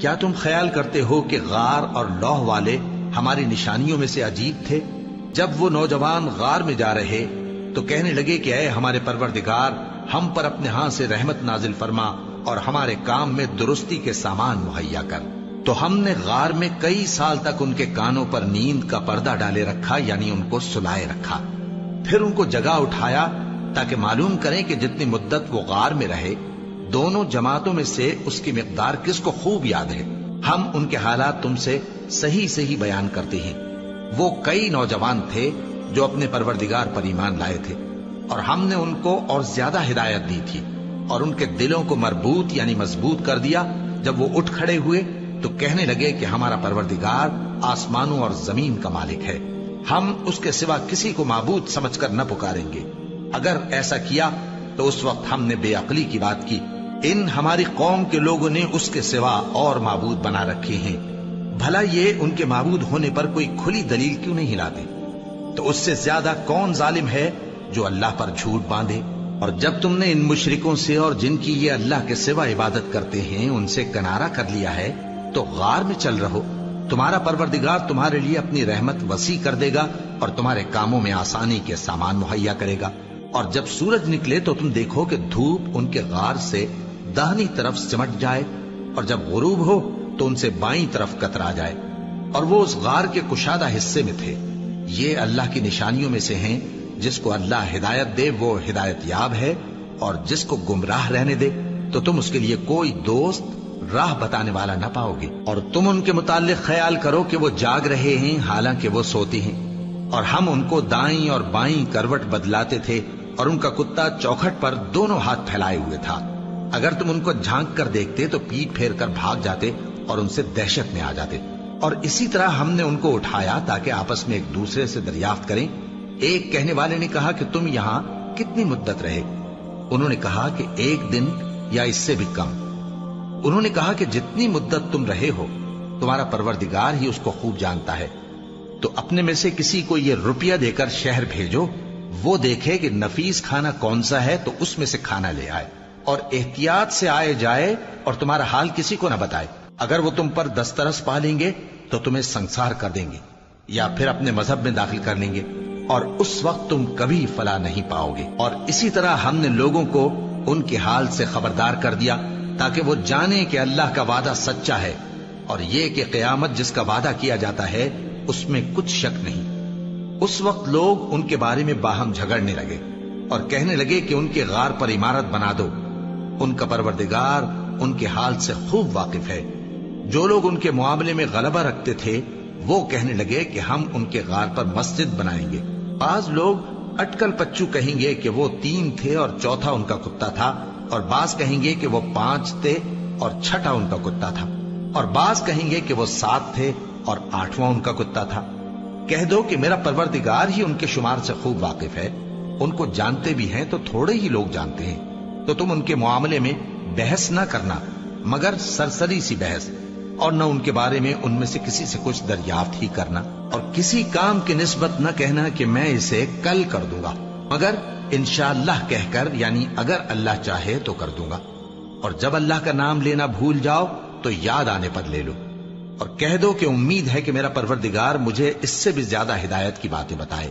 کیا تم خیال کرتے ہو کہ غار اور لوح والے ہماری نشانیوں میں سے عجیب تھے؟ جب وہ نوجوان غار میں جا رہے تو کہنے لگے کہ اے ہمارے پروردگار، ہم پر اپنے ہاں سے رحمت نازل فرما اور ہمارے کام میں درستی کے سامان مہیا کر۔ تو ہم نے غار میں کئی سال تک ان کے کانوں پر نیند کا پردہ ڈالے رکھا، یعنی ان کو سلائے رکھا۔ پھر ان کو جگا اٹھایا تاکہ معلوم کریں کہ جتنی مدت وہ غار میں رہے دونوں جماعتوں میں سے اس کی مقدار کس کو خوب یاد ہے۔ ہم ان کے حالات تم سے صحیح صحیح بیان کرتے ہیں۔ وہ کئی نوجوان تھے جو اپنے پروردگار پر ایمان لائے تھے، اور ہم نے ان کو اور زیادہ ہدایت دی تھی، اور ان کے دلوں کو مربوط یعنی مضبوط کر دیا۔ جب وہ اٹھ کھڑے ہوئے تو کہنے لگے کہ ہمارا پروردگار آسمانوں اور زمین کا مالک ہے، ہم اس کے سوا کسی کو معبود سمجھ کر نہ پکاریں گے۔ اگر ایسا کیا تو اس وقت ہم نے بے عقلی کی بات کی۔ ان ہماری قوم کے لوگوں نے اس کے سوا اور معبود بنا رکھے ہیں، بھلا یہ ان کے معبود ہونے پر کوئی کھلی دلیل کیوں نہیں لاتے؟ تو اس سے زیادہ کون ظالم ہے جو اللہ پر جھوٹ باندھے؟ اور جب تم نے ان مشرکوں سے اور جن کی یہ اللہ کے سوا عبادت کرتے ہیں ان سے کنارہ کر لیا ہے تو غار میں چل رہو، تمہارا پروردگار تمہارے لیے اپنی رحمت وسیع کر دے گا اور تمہارے کاموں میں آسانی کے سامان مہیا کرے گا۔ اور جب سورج نکلے تو تم دیکھو کہ دھوپ ان کے غار سے داہنی طرف سمٹ جائے، اور جب غروب ہو تو ان سے بائیں طرف کترا جائے، اور وہ اس غار کے کشادہ حصے میں تھے۔ یہ اللہ کی نشانیوں میں سے ہیں، جس کو اللہ ہدایت دے وہ ہدایت یاب ہے، اور جس کو گمراہ رہنے دے تو تم اس کے لیے کوئی دوست راہ بتانے والا نہ پاؤ گے۔ اور تم ان کے متعلق خیال کرو کہ وہ جاگ رہے ہیں حالانکہ وہ سوتے ہیں، اور ہم ان کو دائیں اور بائیں کروٹ بدلاتے تھے، اور ان کا کتا چوکھٹ پر دونوں ہاتھ پھیلائے ہوئے تھا۔ اگر تم ان کو جھانک کر دیکھتے تو پیٹ پھیر کر بھاگ جاتے اور ان سے دہشت میں آ جاتے۔ اور اسی طرح ہم نے ان کو اٹھایا تاکہ آپس میں ایک دوسرے سے دریافت کریں۔ ایک کہنے والے نے کہا کہ تم یہاں کتنی مدت رہے؟ انہوں نے کہا کہ 1 دن یا اس سے بھی کم۔ انہوں نے کہا کہ جتنی مدت تم رہے ہو تمہارا پروردگار ہی اس کو خوب جانتا ہے، تو اپنے میں سے کسی کو یہ روپیہ دے کر شہر بھیجو، وہ دیکھے کہ نفیس کھانا کون سا ہے تو اس میں سے کھانا لے آئے، اور احتیاط سے آئے جائے اور تمہارا حال کسی کو نہ بتائے۔ اگر وہ تم پر دسترس پا لیں گے تو تمہیں سنسار کر دیں گے یا پھر اپنے مذہب میں داخل کر لیں گے، اور اس وقت تم کبھی فلاح نہیں پاؤ گے۔ اور اسی طرح ہم نے لوگوں کو ان کے حال سے خبردار کر دیا تاکہ وہ جانیں کہ اللہ کا وعدہ سچا ہے، اور یہ کہ قیامت جس کا وعدہ کیا جاتا ہے اس میں کچھ شک نہیں۔ اس وقت لوگ ان کے بارے میں باہم جھگڑنے لگے اور کہنے لگے کہ ان کے غار پر عمارت بنا دو۔ ان کا پروردگار ان کے حال سے خوب واقف ہے۔ جو لوگ ان کے معاملے میں غلبہ رکھتے تھے وہ کہنے لگے کہ ہم ان کے غار پر مسجد بنائیں گے۔ بعض لوگ اٹکل پچو کہیں گے کہ وہ 3 تھے اور چوتھا ان کا کتا تھا، اور بعض کہیں گے کہ وہ 5 تھے اور چھٹا ان کا کتا تھا، اور بعض کہیں گے کہ وہ 7 تھے اور 8واں ان کا کتا تھا۔ کہہ دو کہ میرا پروردگار ہی ان کے شمار سے خوب واقف ہے، ان کو جانتے بھی ہیں تو تھوڑے ہی لوگ جانتے ہیں۔ تو تم ان کے معاملے میں بحث نہ کرنا مگر سرسری سی بحث، اور نہ ان کے بارے میں ان میں سے کسی سے کچھ دریافت ہی کرنا، اور کسی کام کی نسبت نہ کہنا کہ میں اسے کل کر دوں گا، مگر انشاءاللہ کہہ کر، یعنی اگر اللہ چاہے تو کر دوں گا۔ اور جب اللہ کا نام لینا بھول جاؤ تو یاد آنے پر لے لو، اور کہہ دو کہ امید ہے کہ میرا پروردگار مجھے اس سے بھی زیادہ ہدایت کی باتیں بتائے۔